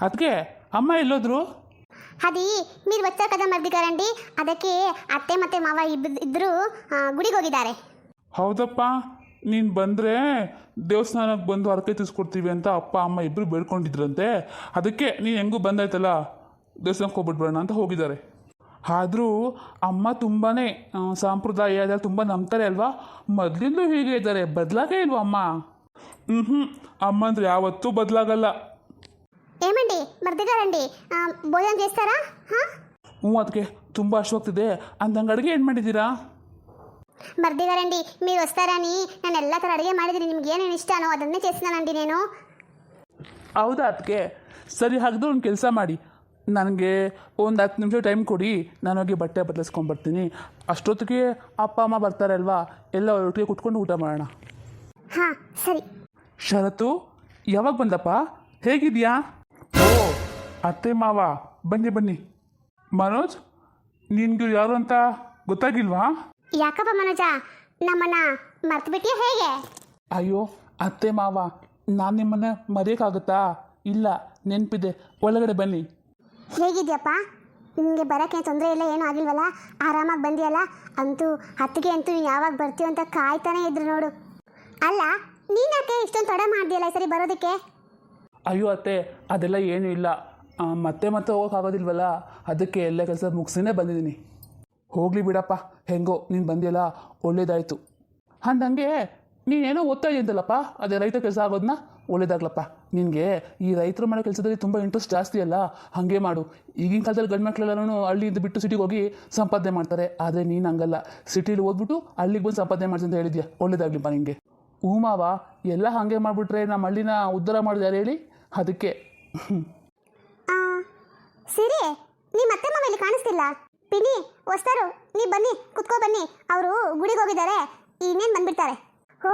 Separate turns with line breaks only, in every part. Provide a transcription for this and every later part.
ಅದಕ್ಕೆ ಅಮ್ಮ ಎಲ್ಲೋದ್ರು?
అది మీరు వచ్చారు కదా మరిది గారండి, ಅದಕ್ಕೆ ಅತ್ತೆ ಮತ್ತೆ ಮಾವ ಇಬ್ಬರು ಗುಡಿಗೆ ಹೋಗಿದ್ದಾರೆ.
ಹೌದಪ್ಪ, ನೀನು ಬಂದರೆ ದೇವಸ್ಥಾನಕ್ಕೆ ಬಂದು ಹರಕೆ ತೀಸ್ಕೊಡ್ತೀವಿ ಅಂತ ಅಪ್ಪ ಅಮ್ಮ ಇಬ್ಬರು ಬೇಡ್ಕೊಂಡಿದ್ರಂತೆ. ಅದಕ್ಕೆ ನೀನು ಹೆಂಗೂ ಬಂದಾಯ್ತಲ್ಲ ದೇವಸ್ಥಾನಕ್ಕೆ ಹೋಗ್ಬಿಟ್ಬೇಡ ಅಂತ ಹೋಗಿದ್ದಾರೆ. ಆದರೂ ಅಮ್ಮ ತುಂಬಾ ಸಾಂಪ್ರದಾಯ ಅದೆಲ್ಲ ತುಂಬ ನಂಬ್ತಾರೆ ಅಲ್ವಾ? ಮೊದಲಿಂದಲೂ ಹೀಗೆ ಇದ್ದಾರೆ, ಬದಲಾಗೇ ಇಲ್ವಾ ಅಮ್ಮ? ಅಮ್ಮ ಅಂದರೆ ಯಾವತ್ತೂ ಬದಲಾಗಲ್ಲ.
ఏమండి మరిది గారండి భోజనం చేస్తారా?
ಅದಕ್ಕೆ ತುಂಬ ಅಶ್ವಾಗ್ತಿದೆ ಅಂದಂಗೆ ಅಡುಗೆ ಏನು ಮಾಡಿದ್ದೀರಾ?
మరిది గారండి మీరు వస్తారని నేను ಎಲ್ಲ ಥರ ಅಡುಗೆ ಮಾಡಿದ್ದೀನಿ, ನಿಮ್ಗೆ ಏನೇನು ಇಷ್ಟನೋ ಅದನ್ನೇ చేస్తున్నానండి నేను.
ಹೌದಾ ಅದಕ್ಕೆ? ಸರಿ, ಹಾಗಿದ್ರೆ ಒಂದು ಕೆಲಸ ಮಾಡಿ, ನನಗೆ ಒಂದು 10 ನಿಮಿಷ ಟೈಮ್ ಕೊಡಿ, ನಾನು ಹೋಗಿ ಬಟ್ಟೆ ಬದಲಿಸ್ಕೊಂಡ್ಬರ್ತೀನಿ. ಅಷ್ಟೊತ್ತಿಗೆ ಅಪ್ಪ ಅಮ್ಮ ಬರ್ತಾರೆ ಅಲ್ವಾ, ಎಲ್ಲ ಒಟ್ಟಿಗೆ ಕುತ್ಕೊಂಡು ಊಟ ಮಾಡೋಣ.
ಹಾಂ ಸರಿ.
ಶರತ್ತು ಯಾವಾಗ ಬಂದಪ್ಪ? ಹೇಗಿದೆಯಾ? ಓ ಅತ್ತೆ ಮಾವ, ಬನ್ನಿ ಬನ್ನಿ. ಮನೋಜ್, ನಿನ್ಗೆ ಯಾರು ಅಂತ ಗೊತ್ತಾಗಿಲ್ವಾ?
ಯಾಕಪ್ಪ ಮನೋಜ, ನಮ್ಮನ್ನ ಮರ್ತು ಬಿಟ್ಟಿಯಾ ಹೇಗೆ?
ಅಯ್ಯೋ ಅತ್ತೆ ಮಾವ, ನಾನು ನಿಮ್ಮನ್ನು ಮರೆಯೋಕ್ಕಾಗುತ್ತಾ? ಇಲ್ಲ, ನೆನಪಿದೆ, ಒಳಗಡೆ ಬನ್ನಿ.
ಹೇಗಿದ್ಯಪ್ಪ? ನಿಮಗೆ ಬರೋಕ್ಕೆ ತೊಂದರೆ ಇಲ್ಲ, ಏನೂ ಆಗಿಲ್ವಲ್ಲ? ಆರಾಮಾಗಿ ಬಂದಿಯಲ್ಲ? ಅಂತೂ ಹತ್ತಿಗೆ ಅಂತೂ ನೀನು ಯಾವಾಗ ಬರ್ತೀವಿ ಅಂತ ಕಾಯ್ತಾನೆ ಇದ್ರು ನೋಡು. ಅಲ್ಲ, ನೀನ್ಯಾಕೆ ಇಷ್ಟೊಂದು ತಡ ಮಾಡ್ದಿಯಲ್ಲ ಸರಿ ಬರೋದಕ್ಕೆ?
ಅಯ್ಯೋ ಅತ್ತೆ, ಅದೆಲ್ಲ ಏನೂ ಇಲ್ಲ, ಮತ್ತೆ ಹೋಗೋಕ್ಕಾಗೋದಿಲ್ವಲ್ಲ, ಅದಕ್ಕೆ ಎಲ್ಲ ಕೆಲಸ ಮುಗಿಸಿನೇ ಬಂದಿದ್ದೀನಿ. ಹೋಗಲಿ ಬಿಡಪ್ಪ, ಹೆಂಗೋ ನೀನು ಬಂದಿಯಲ್ಲ ಒಳ್ಳೇದಾಯಿತು. ಅಂದಂಗೆ ನೀನೇನೋ ಓದ್ತಾ ಇದ್ದೀಯಂತಲ್ಲಪ್ಪ, ಅದೇ ರೈತ ಕೆಲಸ ಆಗೋದನ್ನ ಒಳ್ಳೇದಾಗ್ಲಪ್ಪ. ನಿನಗೆ ಈ ರೈತರು ಮಾಡೋ ಕೆಲಸದಲ್ಲಿ ತುಂಬ ಇಂಟ್ರೆಸ್ಟ್ ಜಾಸ್ತಿ ಅಲ್ಲ, ಹಾಗೆ ಮಾಡು. ಈಗಿನ ಕಾಲದಲ್ಲಿ ಗಂಡು ಮಕ್ಕಳೆಲ್ಲರೂ ಹಳ್ಳಿಯಿಂದ ಬಿಟ್ಟು ಸಿಟಿಗೆ ಹೋಗಿ ಸಂಪಾದನೆ ಮಾಡ್ತಾರೆ, ಆದರೆ ನೀನು ಹಂಗಲ್ಲ, ಸಿಟಿಲಿ ಓದ್ಬಿಟ್ಟು ಹಳ್ಳಿಗೆ ಬಂದು ಸಂಪಾದನೆ ಮಾಡ್ತೀನಿ ಅಂತ ಹೇಳಿದ್ಯಾ, ಒಳ್ಳೇದಾಗ್ಲಿಪ್ಪ ನಿನಗೆ. ಹ್ಞೂ ಮಾವ, ಎಲ್ಲ ಹಾಗೆ ಮಾಡಿಬಿಟ್ರೆ ನಮ್ಮ ಹಳ್ಳಿನ ಉದ್ಧಾರ ಮಾಡೋದು ಯಾರು ಹೇಳಿ? ಅದಕ್ಕೆ.
ಸಿರಿ, ನಿಮ್ಮ ಅತ್ತೆ ಮಾವ ಇಲ್ಲಿ ಕಾಣಿಸ್ತಿಲ್ಲ. ಪಿನಿ ಹೊಸ್ತಾರು, ನೀವು ಬನ್ನಿ ಕುತ್ಕೋ ಬನ್ನಿ, ಅವರು ಗುಡಿಗೆ ಹೋಗಿದ್ದಾರೆ, ಇನ್ನೇನು ಬಂದ್ಬಿಡ್ತಾರೆ. ಓ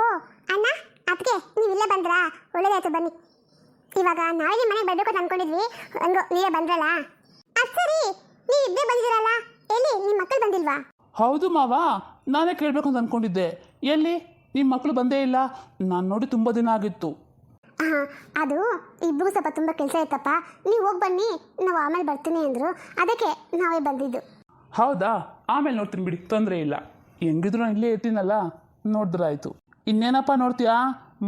ಅಣ್ಣ ಅದಕ್ಕೆ ನೀವಿಲ್ಲೇ ಬಂದ್ರಾ? ಒಳ್ಳೇದಾಯ್ತು ಬನ್ನಿ. ಇವಾಗ ನಾಳೆ ನಿಮ್ಮ ಮನೆಗೆ ಬರಬೇಕು ಅಂತ ಅಂದ್ಕೊಂಡಿದ್ವಿ, ಹಂಗೋ ನೀವೇ ಬಂದ್ರಲ್ಲ. ಅದು ಸರಿ, ನೀವು ಇಬ್ಬರೇ ಬಂದಿದ್ದೀರಲ್ಲ, ಎಲ್ಲಿ ನಿಮ್ಮ ಮಕ್ಕಳು ಬಂದಿಲ್ವಾ?
ಹೌದು ಮಾವ, ನಾನೇ ಕೇಳಬೇಕು ಅಂತ ಅಂದ್ಕೊಂಡಿದ್ದೆ. ಎಲ್ಲಿ ನಿಮ್ಮ ಮಕ್ಕಳು ಬಂದೇ ಇಲ್ಲ? ನಾನು ನೋಡಿ ತುಂಬ ದಿನ ಆಗಿತ್ತು.
ಹಾಂ, ಅದು ಇಬ್ಬರಿಗೂ ಸ್ವಲ್ಪ ತುಂಬ ಕೆಲಸ ಇತ್ತಪ್ಪ, ನೀವು ಹೋಗಿ ಬನ್ನಿ, ನಾವು ಆಮೇಲೆ ಬರ್ತೀನಿ ಅಂದರು, ಅದಕ್ಕೆ ನಾವೇ ಬಂದಿದ್ದು.
ಹೌದಾ? ಆಮೇಲೆ ನೋಡ್ತೀನಿ ಬಿಡಿ, ತೊಂದರೆ ಇಲ್ಲ. ಹೆಂಗಿದ್ರು ನಾನು ಇಲ್ಲೇ ಇರ್ತೀನಲ್ಲ, ನೋಡಿದ್ರೆ ಆಯಿತು. ಇನ್ನೇನಪ್ಪ ನೋಡ್ತೀಯಾ,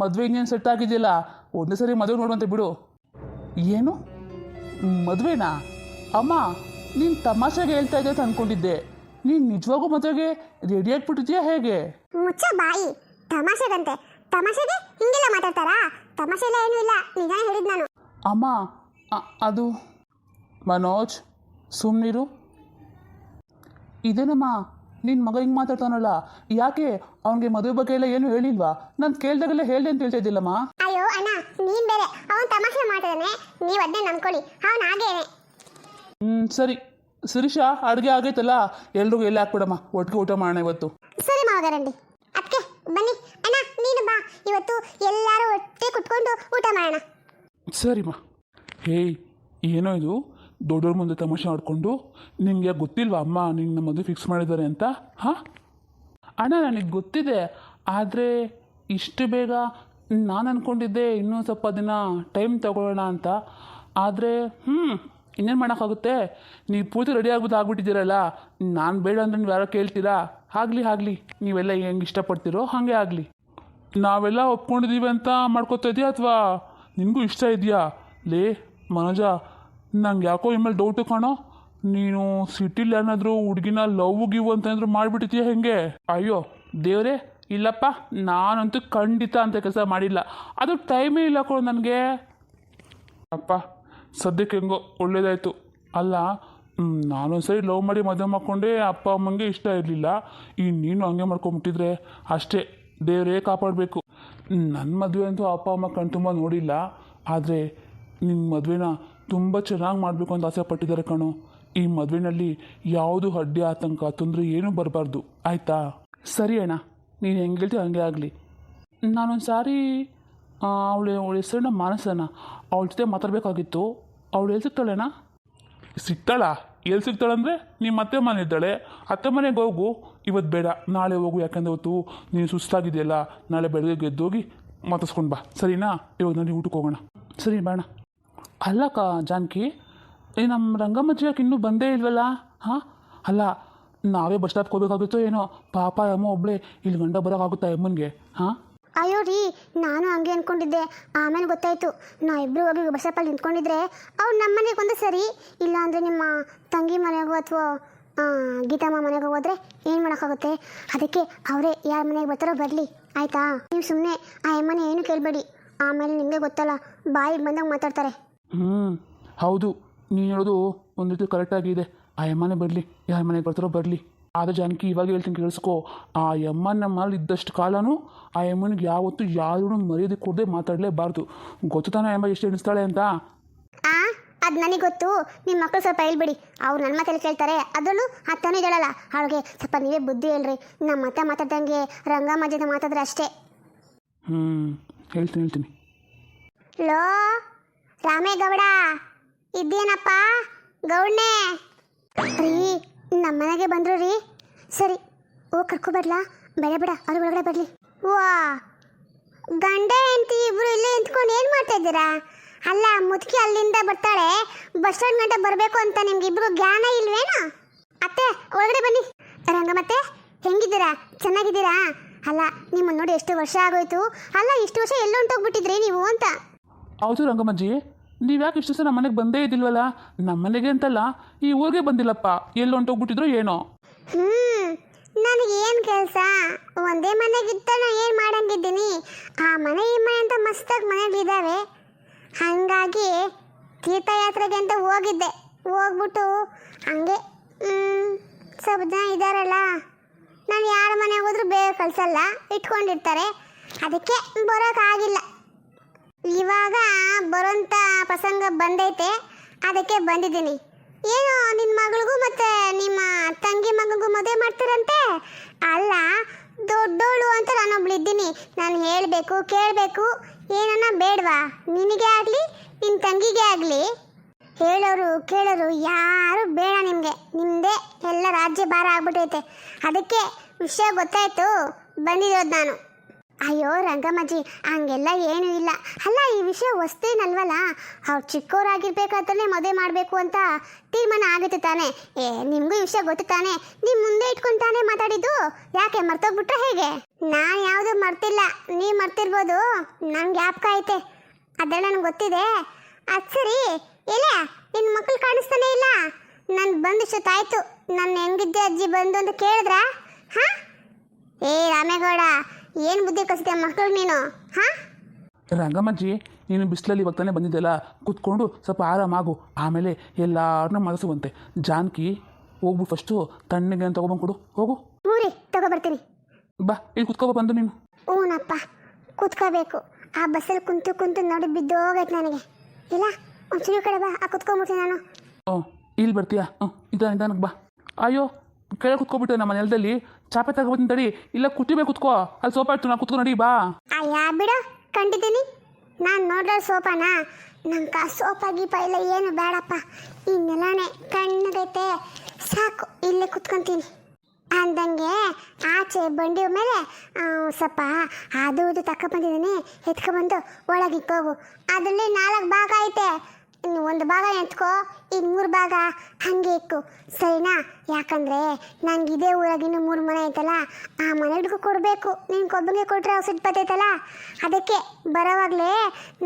ಮದುವೆ ಇನ್ನೇನು ಸೆಟ್ ಆಗಿದೆಯಲ್ಲ, ಒಂದೇ ಸರಿ ಮದುವೆ ನೋಡುವಂತೆ ಬಿಡು. ಏನು ಮದುವೆನಾ? ಅಮ್ಮ, ನೀನು ತಮಾಷೆಗೆ ಹೇಳ್ತಾ ಇದ್ದೆ ಅಂತ ಅಂದ್ಕೊಂಡಿದ್ದೆ, ನೀನು ನಿಜವಾಗೂ ಮದುವೆಗೆ ರೆಡಿ ಆಗಿಬಿಟ್ಟಿದ್ಯಾ ಹೇಗೆ?
ಮುಚ್ಚ ಬಾಯಿ, ತಮಾಷೆಗಂತೆ, ತಮಾಷೆಗೆ ಹಿಂಗೆಲ್ಲ ಮಾತಾಡ್ತಾರಾ? ತಮಾಷೆ ಎಲ್ಲ ಏನೂ ಇಲ್ಲ, ನಿಜಾನೇ ಹೇಳಿದ್ ನಾನು.
ಅಮ್ಮ ಅದು ಮನೋಜ್, ಸುಮ್ಮನಿರು. ಇದೇನಮ್ಮ ನಿನ್ನ ಮಗ ಹಿಂಗೆ ಮಾತಾಡ್ತಾನಲ್ಲ, ಯಾಕೆ ಅವನಿಗೆ ಮದುವೆ ಬಗ್ಗೆ ಎಲ್ಲ ಏನು ಹೇಳಿಲ್ವಾ? ನಾನು ಕೇಳಿದಾಗೆಲ್ಲ ಹೇಳ್ದೆ ಅಂತ ಹೇಳ್ತಾ ಇದ್ದಿಲ್ಲಮ್ಮ.
ಅಯ್ಯೋ ಅಣ್ಣ, ನೀನು ಬೇರೆ, ಅವನು ತಮಾಷೆ ಮಾಡ್ತಾನೆ, ನೀವು ಅದನ್ನೇ ನಂಬ್ಕೊಳ್ಳಿ, ಅವನು ಹಾಗೇನೆ.
ಸರಿ ಶಿರೀಷ, ಅಡುಗೆ ಆಗೈತಲ್ಲ, ಎಲ್ರಿಗೂ ಎಲ್ಲ ಹಾಕ್ಬಿಡಮ್ಮ, ಒಟ್ಟಿಗೆ ಊಟ ಮಾಡೋಣ ಇವತ್ತು.
ಸರಿ ಮಾವಗಾರಂಡಿ. ಅದಕ್ಕೆ ಬನ್ನಿ ಅಣ್ಣ, ನೀನು ಬಾ, ಇವತ್ತು ಎಲ್ಲರೂ ಒಟ್ಟಿಗೆ ಕುತ್ಕೊಂಡು ಊಟ ಮಾಡೋಣ.
ಸರಿಮ್ಮ. ಹೇಯ್, ಏನೋ ಇದು ದೊಡ್ಡವ್ರ ಮುಂದೆ ತಮಾಷೆ ಆಡಿಕೊಂಡು, ನಿನಗೆ ಗೊತ್ತಿಲ್ವಾ ಅಮ್ಮ ನಿನ್ನ ಮದುವೆ ಫಿಕ್ಸ್ ಮಾಡಿದ್ದಾರೆ ಅಂತ? ಹಾಂ ಅಣ್ಣ, ನನಗೆ ಗೊತ್ತಿದೆ, ಆದರೆ ಇಷ್ಟು ಬೇಗ ನಾನು ಅಂದ್ಕೊಂಡಿದ್ದೆ ಇನ್ನೂ ಸ್ವಲ್ಪ ದಿನ ಟೈಮ್ ತಗೊಳ್ಳೋಣ ಅಂತ. ಆದರೆ ಇನ್ನೇನು ಮಾಡೋಕ್ಕಾಗುತ್ತೆ, ನೀವು ಪೂರ್ತಿ ರೆಡಿ ಆಗ್ಬೋದು ಆಗ್ಬಿಟ್ಟಿದ್ದೀರಲ್ಲ, ನಾನು ಬೇಡ ಅಂದರೆ ನೀವು ಯಾರೋ ಕೇಳ್ತೀರಾ? ಆಗಲಿ, ನೀವೆಲ್ಲ ಹೆಂಗೆ ಇಷ್ಟಪಡ್ತೀರೋ ಹಾಗೆ ಆಗಲಿ. ನಾವೆಲ್ಲ ಒಪ್ಕೊಂಡಿದ್ದೀವಿ ಅಂತ ಮಾಡ್ಕೋತಾ ಇದೆಯಾ, ಅಥವಾ ನಿನಗೂ ಇಷ್ಟ ಇದೆಯಾ? ಲೇ ಮನೋಜ, ನಂಗೆ ಯಾಕೋ ಇನ್ಮೇಲೆ ಡೌಟು ಕಾಣೋ, ನೀನು ಸಿಟಿಲಿ ಏನಾದರೂ ಹುಡುಗಿನ ಲವ್ ಗಿವ್ ಅಂತಂದ್ರು ಮಾಡಿಬಿಟ್ಟಿದ್ದೀಯ ಹೆಂಗೆ? ಅಯ್ಯೋ ದೇವರೇ, ಇಲ್ಲಪ್ಪ, ನಾನಂತೂ ಖಂಡಿತ ಅಂತ ಕೆಲಸ ಮಾಡಿಲ್ಲ, ಅದು ಟೈಮೇ ಇಲ್ಲ ಕೊಡು ನನಗೆ. ಅಪ್ಪ ಸದ್ಯಕ್ಕೆ ಹೆಂಗೋ ಒಳ್ಳೇದಾಯಿತು. ಅಲ್ಲ, ನಾನೊಂದ್ಸರಿ ಲವ್ ಮಾಡಿ ಮದುವೆ ಮಾಡ್ಕೊಂಡೆ, ಅಪ್ಪ ಅಮ್ಮಂಗೆ ಇಷ್ಟ ಇರಲಿಲ್ಲ, ಈ ನೀನು ಹಂಗೆ ಮಾಡ್ಕೊಂಬಿಟ್ಟಿದ್ರೆ ಅಷ್ಟೇ, ದೇವರೇ ಕಾಪಾಡಬೇಕು. ನನ್ನ ಮದುವೆ ಅಂತೂ ಅಪ್ಪ ಅಮ್ಮ ಕಣ್ ತುಂಬ ನೋಡಿಲ್ಲ, ಆದರೆ ನಿನ್ನ ಮದುವೆನ ತುಂಬ ಚೆನ್ನಾಗಿ ಮಾಡಬೇಕು ಅಂತ ಆಸೆ ಪಟ್ಟಿದ್ದಾರೆ ಕಣೋ. ಈ ಮದುವೆನಲ್ಲಿ ಯಾವುದು ಅಡ್ಡಿ ಆತಂಕ ತೊಂದರೆ ಏನೂ ಬರಬಾರ್ದು, ಆಯಿತಾ? ಸರಿ ಅಣ್ಣ, ನೀನು ಹೆಂಗೆ ಹೇಳ್ತೀವಿ ಹಂಗೆ ಆಗಲಿ. ನಾನೊಂದು ಸಾರಿ ಅವಳ ಹೆಸರನ್ನ ಮಾನಸನ, ಅವಳ ಜೊತೆ ಮಾತಾಡಬೇಕಾಗಿತ್ತು. ಅವಳು ಎಲ್ಲಿ ಸಿಗ್ತಾಳಣ್ಣ? ಸಿಗ್ತಾಳಾ? ಎಲ್ಲಿ ಸಿಗ್ತಾಳಂದರೆ ನಿಮ್ಮ ಅತ್ತೆ ಮನೆ ಇದ್ದಾಳೆ, ಅತ್ತೆ ಮನೆಗೆ ಹೋಗು. ಇವತ್ತು ಬೇಡ, ನಾಳೆ ಹೋಗು, ಯಾಕಂದರೆ ಇವತ್ತು ನೀನು ಸುಸ್ತಾಗಿದೆಯಲ್ಲ, ನಾಳೆ ಬೆಳಗ್ಗೆ ಎದ್ದೋಗಿ ಮಾತಾಡ್ಸ್ಕೊಂಡು ಬಾ, ಸರಿನಾ? ಇವಾಗ ನಾನು ಊಟಕ್ಕೆ ಹೋಗೋಣ, ಸರಿ ಬಾಣ. ಅಲ್ಲಕ್ಕ ಜಾನಕಿ, ಈ ನಮ್ಮ ರಂಗಮ್ಮಜ್ಜಿ ಯಾಕೆ ಇನ್ನೂ ಬಂದೇ ಇಲ್ವಲ್ಲ? ಹಾಂ, ಅಲ್ಲ ನಾವೇ ಬಸ್ ಸ್ಟಾಪ್ಗೆ ಹೋಗ್ಬೇಕಾಗುತ್ತೋ ಏನೋ. ಪಾಪ ಅಮ್ಮ ಒಬ್ಬಳೇ ಇಲ್ಲಿ ಗಂಡ ಬರೋಕ್ಕಾಗುತ್ತಾ ಅಮ್ಮನಿಗೆ? ಹಾಂ,
ಅಯ್ಯೋ ರೀ, ನಾನು ಹಂಗೆ ಅಂದ್ಕೊಂಡಿದ್ದೆ. ಆಮೇಲೆ ಗೊತ್ತಾಯಿತು, ನಾವಿಬ್ಬರು ಹೋಗಿ ಬಸ್ ಸ್ಟಾಪಲ್ಲಿ ನಿಂತ್ಕೊಂಡಿದ್ರೆ ಅವ್ರು ನಮ್ಮ ಮನೆಗೆ ಒಂದು ಸರಿ, ಇಲ್ಲ ಅಂದರೆ ನಿಮ್ಮ ತಂಗಿ ಮನೆಗೋ ಅಥವಾ ಗೀತಮ್ಮ ಮನೆಗೆ ಹೋದ್ರೆ ಏನು ಮಾಡೋಕ್ಕಾಗುತ್ತೆ. ಅದಕ್ಕೆ ಅವರೇ ಯಾರ ಮನೆಗೆ ಬರ್ತಾರೋ ಬರಲಿ, ಆಯಿತಾ? ನೀವು ಸುಮ್ಮನೆ ಆ ಅಮ್ಮನೆ ಏನು ಕೇಳಬೇಡಿ, ಆಮೇಲೆ ನಿಮಗೆ ಗೊತ್ತಲ್ಲ, ಬಾಯಿಗೆ ಬಂದಾಗ ಮಾತಾಡ್ತಾರೆ.
ಹೌದು, ನೀನು ಹೇಳೋದು ಒಂದು ರೀತಿ ಕರೆಕ್ಟಾಗಿದೆ. ಆ ಅಮ್ಮನೇ ಬರಲಿ, ಯಾರ ಮನೆಗೆ ಬರ್ತಾರೋ ಬರಲಿ. ಆದರೆ ಜಾನಕಿ, ಇವಾಗ ಹೇಳ್ತೀನಿ ಕೇಳಿಸ್ಕೊ, ಆ ಅಮ್ಮ ನಮ್ಮಲ್ಲಿ ಇದ್ದಷ್ಟು ಕಾಲನೂ ಆ ಅಮ್ಮನಿಗೆ ಯಾವತ್ತೂ ಯಾರೂ ಮರ್ಯಾದೆ ಕೊಡದೆ ಮಾತಾಡಲೇಬಾರ್ದು. ಗೊತ್ತು ತಾನೇ ಅಮ್ಮ ಎಷ್ಟು ಎಣಿಸ್ತಾಳೆ ಅಂತ?
ಅದು ನನಗೆ ಗೊತ್ತು. ನಿಮ್ಮ ಮಕ್ಕಳು ಸ್ವಲ್ಪ ಹೇಳ್ಬಿಡಿ, ಅವ್ರು ನನ್ನ ಮಾತಲ್ಲಿ ಕೇಳ್ತಾರೆ. ಅದರಲ್ಲೂ ಅತ್ತನೇ ಇದ್ದಾಳಲ್ಲ, ಅವಳಿಗೆ ಸ್ವಲ್ಪ ನೀವೇ ಬುದ್ಧಿ ಹೇಳ್ರಿ. ನಮ್ಮ ಅತ್ತೆ ಮಾತಾಡ್ದಂಗೆ ರಂಗಮ್ಮಜ್ಜದ ಮಾತಾಡಿದ್ರೆ ಅಷ್ಟೇ.
ಹೇಳ್ತೀನಿ.
ಲೋ ರಾಮೇಗೌಡ, ಇದ್ದೇನಪ್ಪ ಗೌಡ್ನೆ? ರೀ, ನಮ್ಮ ಮನೆಗೆ ಬಂದರು ರೀ. ಸರಿ, ಕರ್ಕೊಬರ್ಲಾ? ಬೇಡ ಅವ್ರ ಒಳಗಡೆ ಬರಲಿ. ವಾ, ಗಂಡ ಹೆಂಡತಿ ಇಬ್ರು ಇಲ್ಲೇ ನಿಂತ್ಕೊಂಡು ಏನು ಮಾಡ್ತಾ ಇದ್ದೀರಾ? ಅಲ್ಲ, ಮುದುಕಿ ಅಲ್ಲಿಂದ ಬರ್ತಾಳೆ, ಬಸ್ ಸ್ಟ್ಯಾಂಡ್ ಗಂಟೆ ಬರಬೇಕು ಅಂತ ನಿಮ್ಗೆ ಇಬ್ರು ಜ್ಞಾನ ಇಲ್ವೇನೋ? ಅತ್ತೆ, ಒಳಗಡೆ ಬನ್ನಿ. ರಂಗಮ್ಮತ್ತೆ, ಹೆಂಗಿದ್ದೀರಾ? ಚೆನ್ನಾಗಿದ್ದೀರಾ? ಅಲ್ಲ, ನಿಮ್ಮನ್ನು ನೋಡಿ ಎಷ್ಟು ವರ್ಷ ಆಗೋಯ್ತು. ಅಲ್ಲ, ಇಷ್ಟು ವರ್ಷ ಎಲ್ಲೊಂಟೋಗ್ಬಿಟ್ಟಿದ್ರಿ ನೀವು ಅಂತ.
ಹೌದು ರಂಗಮ್ಮಜ್ಜಿ, ನೀವು ಯಾಕೆ ಇಷ್ಟು ಸಹ ನಮ್ಮ ಮನೆಗೆ ಬಂದೇ ಇದ್ದಿಲ್ವಲ್ಲ? ನಮ್ಮ ಮನೆಗೆ ಅಂತಲ್ಲ, ಈ ಊರಿಗೆ ಬಂದಿಲ್ಲಪ್ಪ. ಎಲ್ಲಿ ಹೊಂಟೋಗ್ಬಿಟ್ಟಿದ್ರು ಏನೋ.
ನನಗೇನು ಕೆಲಸ? ಒಂದೇ ಮನೆಗಿದ್ದ ನಾನು ಏನು ಮಾಡಂಗಿದ್ದೀನಿ? ಆ ಮನೆ ಈ ಮನೆ ಅಂತ ಮಸ್ತಾಗಿ ಮನೆಗಳಿದ್ದಾವೆ. ಹಾಗಾಗಿ ತೀರ್ಥಯಾತ್ರೆಗೆ ಅಂತ ಹೋಗಿದ್ದೆ. ಹೋಗ್ಬಿಟ್ಟು ಹಂಗೆ ಸ್ವಲ್ಪ ಜನ ಇದ್ದಾರಲ್ಲ, ನಾನು ಯಾರ ಮನೆಗೆ ಹೋದ್ರೂ ಬೇಗ ಕಳಿಸಲ್ಲ, ಇಟ್ಕೊಂಡಿರ್ತಾರೆ. ಅದಕ್ಕೆ ಬರೋಕ್ಕಾಗಿಲ್ಲ. ಇವಾಗ ಬರೋಂಥ ಪ್ರಸಂಗ ಬಂದೈತೆ, ಅದಕ್ಕೆ ಬಂದಿದ್ದೀನಿ. ಏನು, ನಿನ್ನ ಮಗಳಿಗೂ ಮತ್ತು ನಿಮ್ಮ ತಂಗಿ ಮಗಳಿಗೂ ಮದುವೆ ಮಾಡ್ತೀರಂತೆ? ಅಲ್ಲ, ದೊಡ್ಡೋಳು ಅಂತ ನಾನೊಬ್ಳು ಇದ್ದೀನಿ. ನಾನು ಹೇಳಬೇಕು, ಕೇಳಬೇಕು, ಏನನ್ನ ಬೇಡವಾ? ನಿನಗೆ ಆಗಲಿ ನಿನ್ನ ತಂಗಿಗೆ ಆಗಲಿ ಹೇಳೋರು ಕೇಳೋರು ಯಾರು ಬೇಡ. ನಿಮ್ಮದೇ ಎಲ್ಲ ರಾಜ್ಯ ಭಾರ ಆಗ್ಬಿಟ್ಟೈತೆ. ಅದಕ್ಕೆ ವಿಷಯ ಗೊತ್ತಾಯ್ತು, ಬಂದಿರೋದು ನಾನು. ಅಯ್ಯೋ ರಂಗಮ್ಮಜ್ಜಿ, ಹಂಗೆಲ್ಲ ಏನೂ ಇಲ್ಲ. ಅಲ್ಲ, ಈ ವಿಷಯ ಹೊಸ್ತೇನಲ್ವಲ್ಲ, ಅವ್ರು ಚಿಕ್ಕವರಾಗಿರ್ಬೇಕಾದ್ರೆ ಮದುವೆ ಮಾಡಬೇಕು ಅಂತ ತೀರ್ಮಾನ ಆಗುತ್ತೆ ತಾನೆ. ನಿಮಗೂ ಈ ವಿಷಯ ಗೊತ್ತು ತಾನೆ, ನಿಮ್ಮ ಮುಂದೆ ಇಟ್ಕೊಂಡು ತಾನೇ ಮಾತಾಡಿದ್ದು. ಯಾಕೆ ಮರ್ತೋಗ್ಬಿಟ್ರೆ ಹೇಗೆ? ನಾನು ಯಾವುದೂ ಮರ್ತಿಲ್ಲ, ನೀವು ಮರ್ತಿರ್ಬೋದು, ನನಗೆ ಜ್ಞಾಪಕ ಐತೆ, ಅದೆಲ್ಲ ನನಗೆ ಗೊತ್ತಿದೆ. ಅದು ಸರಿ, ಇಲ್ಲ ನಿನ್ನ ಮಕ್ಕಳು ಕಾಣಿಸ್ತಾನೆ ಇಲ್ಲ. ನಾನು ಬಂದು ಇಷ್ಟೊತ್ತಾಯ್ತು, ನನ್ನ ಹೆಂಗಿದ್ದೆ ಅಜ್ಜಿ ಬಂದು ಅಂತ ಕೇಳಿದ್ರಾ? ಹಾಂ, ರಾಮೇಗೌಡ, ಏನು ಬುದ್ಧಿ ಕಲಿಸಿದೆ ಮಕ್ಕಳು ನೀನು? ಹಾಂ
ರಂಗಮ್ಮಜ್ಜಿ, ನೀನು ಬಿಸಿಲಲ್ಲಿ ಇವಾಗ ತಾನೇ ಬಂದಿದ್ದೆಲ್ಲ, ಕೂತ್ಕೊಂಡು ಸ್ವಲ್ಪ ಆರಾಮಾಗು, ಆಮೇಲೆ ಎಲ್ಲರನ್ನ ಮನಸ್ಸುವಂತೆ. ಜಾನಕಿ, ಹೋಗ್ಬಿಟ್ಟು ಫಸ್ಟು ತಣ್ಣಗೆ ಅಂತ ತಗೊಬಂದು ಕೊಡು, ಹೋಗು.
ಹ್ಞೂ ರೀ, ತಗೊಬರ್ತೀನಿ.
ಬಾ, ಇಲ್ಲಿ ಕುತ್ಕೊಬ ಬಂದು ನೀನು.
ಹ್ಞೂನಪ್ಪ, ಕೂತ್ಕೋಬೇಕು. ಆ ಬಸ್ಸಲ್ಲಿ ಕುಂತು ನೋಡಿ ಬಿದ್ದೋಗೈತೆ ನನಗೆ. ಇಲ್ಲ, ಒಂಚೂರು ಕಡೆ ಬಾ, ಕುತ್ಕೊಂಡ್ಬಿಡ್ತೀನಿ ನಾನು.
ಇಲ್ಲಿ ಬರ್ತೀಯಾ? ನಿಧಾನಕ್ಕೆ ಬಾ. ಅಯ್ಯೋ, ಕೆಳಗೆ ಕುತ್ಕೊಬಿಟ್ಟೆ ನಮ್ಮ ನೆಲದಲ್ಲಿ. ಚಾಪೆ ತಗೋಬತ್ತೀನಿ ತಡಿ, ಇಲ್ಲ ಕುಟ್ಟಿಬೇಕು ಕುತ್ಕೋ. ಅಲ್ಲಿ ಸೋಫಾ ಇಟ್ಟು ನಾ ಕುತ್ಕೊ ನಡಿ, ಬಾ.
ಅಯ್ಯ ಬಿಡು, ಕಂಡಿದ್ದೀನಿ ನಾನು ನೋಡ್ರ ಸೋಫಾನ. ನಂಗೆ ಆ ಸೋಫಾ ಗೀಪ ಇಲ್ಲ ಏನು ಬೇಡಪ್ಪ. ಈ ನೆಲನೇ ಕಣ್ಣಗೈತೆ, ಸಾಕು, ಇಲ್ಲೇ ಕುತ್ಕೊಂತೀನಿ. ಅಂದಂಗೆ ಆಚೆ ಬಂಡಿ ಮೇಲೆ ಸ್ವಲ್ಪ ಅದು ಇದು ತಗೊಬಂದಿದ್ದೀನಿ, ಎತ್ಕೊಬಂದು ಒಳಗೆ ಇಕ್ಕೋಗು. ಅದರಲ್ಲಿ 4 ಭಾಗ ಐತೆ, ಇನ್ನು 1 ಭಾಗ ಎತ್ಕೋ, ಇನ್ನು 3 ಭಾಗ ಹಾಗೆ ಇಕ್ಕು, ಸರಿನಾ? ಯಾಕಂದರೆ ನಂಗೆ ಇದೇ ಊರಾಗಿನ್ನು 3 ಮನೆ ಐತಲ್ಲ, ಆ ಮನೆಗಳಿಗೂ ಕೊಡಬೇಕು. ನಿನ್ಗೊಬ್ಬನಿಗೆ ಕೊಟ್ಟರೆ ಸಿಟ್ಟು ಬರ್ತೈತಲ್ಲ, ಅದಕ್ಕೆ ಬರೋವಾಗಲೇ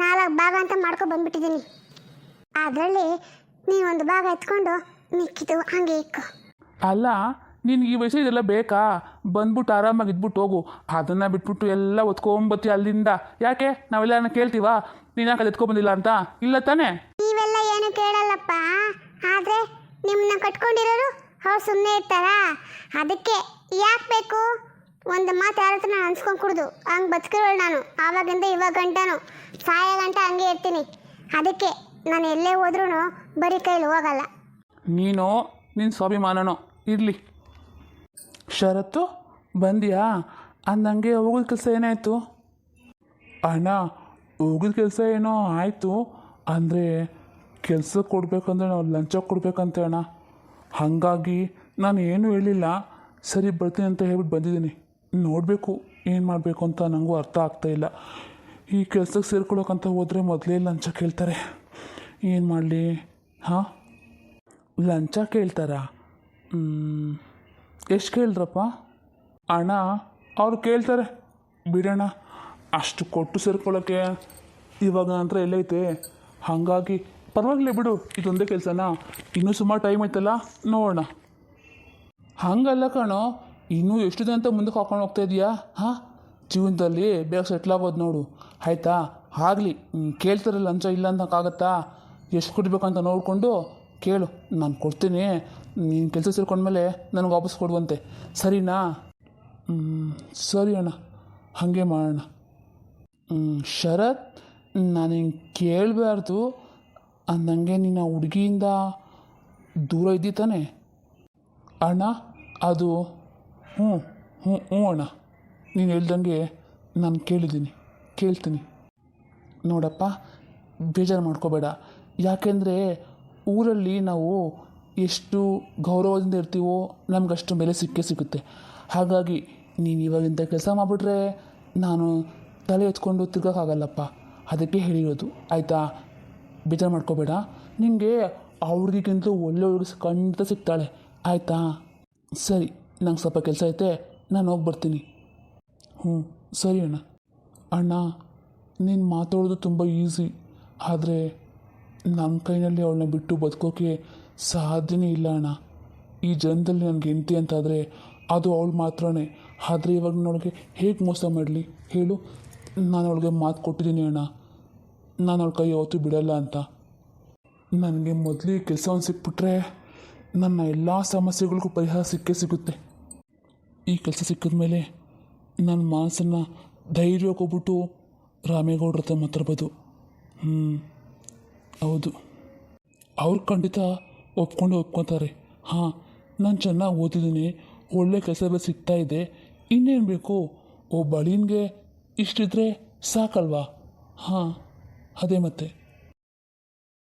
4 ಭಾಗ ಅಂತ ಮಾಡ್ಕೊ ಬಂದ್ಬಿಟ್ಟಿದ್ದೀನಿ. ಅದರಲ್ಲಿ ನೀನು 1 ಭಾಗ ಎತ್ಕೊಂಡು ಮಿಕ್ಕಿತು ಹಾಗೆ ಇಕ್ಕು.
ಅಲ್ಲ, ನಿನ್ಗೆ ಈ ವಯಸ್ಸು ಇದೆಲ್ಲ ಬೇಕಾ? ಬಂದ್ಬಿಟ್ಟು ಆರಾಮಾಗಿ ಇದ್ಬಿಟ್ಟು ಹೋಗು. ಅದನ್ನು ಬಿಟ್ಬಿಟ್ಟು ಎಲ್ಲ ಒತ್ಕೊಂಬತ್ತಿ ಅಲ್ಲಿಂದ. ಯಾಕೆ, ನಾವೆಲ್ಲ ಕೇಳ್ತೀವಾ ನೀನು ಯಾಕೆ ಅದು ಎತ್ಕೊಬಂದಿಲ್ಲ ಅಂತ? ಇಲ್ಲ ತಾನೇ?
ನೀವೆಲ್ಲ ಏನು ಕೇಳಲ್ಲಪ್ಪ, ಆದರೆ ನಿಮ್ಮನ್ನ ಕಟ್ಕೊಂಡಿರೋರು ಅವ್ರು ಸುಮ್ಮನೆ ಇರ್ತಾರಾ? ಅದಕ್ಕೆ ಯಾಕೆ ಬೇಕು? ಒಂದು ಮಾತು ಯಾರ ಹತ್ರ ನಾನು ಅನ್ಸ್ಕೊಂಡು ಕುಡ್ದು ಹಂಗೆ ಬದುಕಿರೋಳು ನಾನು. ಆವಾಗಿಂದ ಇವಾಗ ಗಂಟನು ಸಾಯ ಗಂಟ ಹಂಗೆ ಇರ್ತೀನಿ. ಅದಕ್ಕೆ ನಾನು ಎಲ್ಲೇ ಹೋದ್ರೂ ಬರೀ ಕೈಲಿ ಹೋಗಲ್ಲ.
ನೀನು ನಿನ್ನ ಸ್ವಾಭಿಮಾನನೋ ಇರಲಿ. ಶರತ್ತು ಬಂದಿಯಾ? ಅಂದಂಗೆ ಹೋಗೋದು ಕೆಲಸ ಏನಾಯಿತು? ಅಣ್ಣ, ಹೋಗಿದ ಕೆಲಸ ಏನೋ ಆಯಿತು, ಅಂದರೆ ಕೆಲಸ ಕೊಡಬೇಕಂದ್ರೆ ನಾವು ಲಂಚ ಕೊಡಬೇಕಂತೆ ಅಣ್ಣ. ಹಾಗಾಗಿ ನಾನು ಏನೂ ಹೇಳಿಲ್ಲ, ಸರಿ ಬರ್ತೀನಿ ಅಂತ ಹೇಳ್ಬಿಟ್ಟು ಬಂದಿದ್ದೀನಿ. ನೋಡಬೇಕು ಏನು ಮಾಡಬೇಕು ಅಂತ ನನಗೂ ಅರ್ಥ ಆಗ್ತಾಯಿಲ್ಲ. ಈ ಕೆಲಸಕ್ಕೆ ಸೇರ್ಕೊಳ್ಳೋಕ್ಕಂತ ಹೋದರೆ ಮೊದಲೇ ಲಂಚ ಕೇಳ್ತಾರೆ. ಏನು ಮಾಡಲಿ? ಹಾಂ, ಲಂಚ ಕೇಳ್ತಾರಾ? ಎಷ್ಟು ಕೇಳಿದ್ರಪ್ಪ? ಅಣ್ಣ ಅವ್ರು ಕೇಳ್ತಾರೆ ಬಿಡೋಣ, ಅಷ್ಟು ಕೊಟ್ಟು ಸೇರ್ಕೊಳ್ಳೋಕ್ಕೆ ಇವಾಗ ನಂತರ ಎಲ್ಲೈತೆ. ಹಾಗಾಗಿ ಪರವಾಗಿಲ್ಲ ಬಿಡು, ಇದೊಂದೇ ಕೆಲಸನಾ, ಇನ್ನೂ ಸುಮಾರು ಟೈಮ್ ಐತಲ್ಲ, ನೋಡೋಣ. ಹಾಗಲ್ಲ ಕಣೋ, ಇನ್ನೂ ಎಷ್ಟು ದಿನ ಅಂತ ಮುಂದಕ್ಕೆ ಹಾಕೊಂಡು ಹೋಗ್ತಾ ಇದೆಯಾ? ಹಾಂ, ಜೀವನದಲ್ಲಿ ಬೇಗ ಸೆಟ್ಲ್ ಆಗೋದು ನೋಡು, ಆಯಿತಾ? ಆಗಲಿ, ಕೇಳ್ತಾರೆ ಲಂಚ ಇಲ್ಲ ಅಂತಕ್ಕಾಗತ್ತಾ? ಎಷ್ಟು ಕೊಡಬೇಕಂತ ನೋಡಿಕೊಂಡು ಕೇಳು, ನಾನು ಕೊಡ್ತೀನಿ. ನೀನು ಕೆಲಸ ಸೇರ್ಕೊಂಡ್ಮೇಲೆ ನನಗೆ ವಾಪಸ್ ಕೊಡುವಂತೆ, ಸರಿನಾ? ಸರಿ ಅಣ್ಣ, ಹಾಗೆ ಮಾಡೋಣ. ಶರತ್, ನಾನು ಹಿಂಗೆ ಕೇಳಬಾರ್ದು ಅಂದಂಗೆ ನೀನು ಆ ಹುಡುಗಿಯಿಂದ ದೂರ ಇದ್ದಿ ತಾನೆ ಅಣ್ಣ? ಅದು ಹ್ಞೂ ಹ್ಞೂ ಹ್ಞೂ ಅಣ್ಣ, ನೀನು ಹೇಳ್ದಂಗೆ ನಾನು ಕೇಳ್ತೀನಿ. ನೋಡಪ್ಪ, ಬೇಜಾರು ಮಾಡ್ಕೋಬೇಡ. ಯಾಕೆಂದರೆ ಊರಲ್ಲಿ ನಾವು ಎಷ್ಟು ಗೌರವದಿಂದ ಇರ್ತೀವೋ ನಮಗಷ್ಟು ಬೆಲೆ ಸಿಗುತ್ತೆ. ಹಾಗಾಗಿ ನೀನು ಇವಾಗಿಂದ ಕೆಲಸ ಮಾಡಿಬಿಟ್ರೆ ನಾನು ತಲೆ ಎತ್ಕೊಂಡು ತಿರ್ಗೋಕ್ಕಾಗಲ್ಲಪ್ಪ, ಅದಕ್ಕೆ ಹೇಳಿರೋದು, ಆಯಿತಾ? ಬೇಜಾರು ಮಾಡ್ಕೋಬೇಡ. ನಿನಗೆ ಅವ್ರಿಗಿಂತಲೂ ಒಳ್ಳೆ ಹುಡುಗಿ ಖಂಡಿತ ಸಿಗ್ತಾಳೆ, ಆಯಿತಾ? ಸರಿ, ನಂಗೆ ಸ್ವಲ್ಪ ಕೆಲಸ ಐತೆ, ನಾನು ಹೋಗಿ ಬರ್ತೀನಿ. ಸರಿ ಅಣ್ಣ. ಅಣ್ಣ, ನೀನು ಮಾತಾಡೋದು ತುಂಬ ಈಸಿ, ಆದರೆ ನನ್ನ ಕೈನಲ್ಲಿ ಅವಳನ್ನ ಬಿಟ್ಟು ಬದುಕೋಕೆ ಸಾಧ್ಯನೇ ಇಲ್ಲ ಅಣ್ಣ. ಈ ಜನ್ಮದಲ್ಲಿ ನನಗೆ ಹೆಂಡತಿ ಅಂತಾದರೆ ಅದು ಅವಳು ಮಾತ್ರನೇ. ಆದರೆ ಇವಾಗ ನನಗೆ ಹೇಗೆ ಮೋಸ ಮಾಡಲಿ ಹೇಳು? ನಾನು ಅವಳಿಗೆ ಮಾತು ಕೊಟ್ಟಿದ್ದೀನಿ ಅಣ್ಣ, ನಾನು ಅವಳ ಕೈ ಯಾವತ್ತೂ ಬಿಡಲ್ಲ ಅಂತ. ನನಗೆ ಮೊದಲು ಕೆಲಸವನ್ನು ಸಿಕ್ಬಿಟ್ರೆ ನನ್ನ ಎಲ್ಲ ಸಮಸ್ಯೆಗಳಿಗೂ ಪರಿಹಾರ ಸಿಗುತ್ತೆ. ಈ ಕೆಲಸ ಸಿಕ್ಕಿದ ಮೇಲೆ ನನ್ನ ಮನಸ್ಸನ್ನು ಧೈರ್ಯವಾಗಿ ಹೋಗ್ಬಿಟ್ಟು ರಾಮೇಗೌಡ್ರ ಹತ್ರ ಮಾತಾಡ್ಬೋದು. ಹೌದು, ಅವ್ರು ಖಂಡಿತ ಒಪ್ಕೊತಾರೆ. ಹಾಂ, ನಾನು ಚೆನ್ನಾಗಿ ಓದಿದ್ದೀನಿ, ಒಳ್ಳೆ ಕೆಲಸ ಸಿಗ್ತಾ ಇದೆ, ಇನ್ನೇನು ಬೇಕು? ಒಬ್ಬ ಅಳಿಯನಿಗೆ ಇಷ್ಟಿದ್ರೆ ಸಾಕಲ್ವಾ? ಹಾಂ, ಅದೇ ಮತ್ತೆ.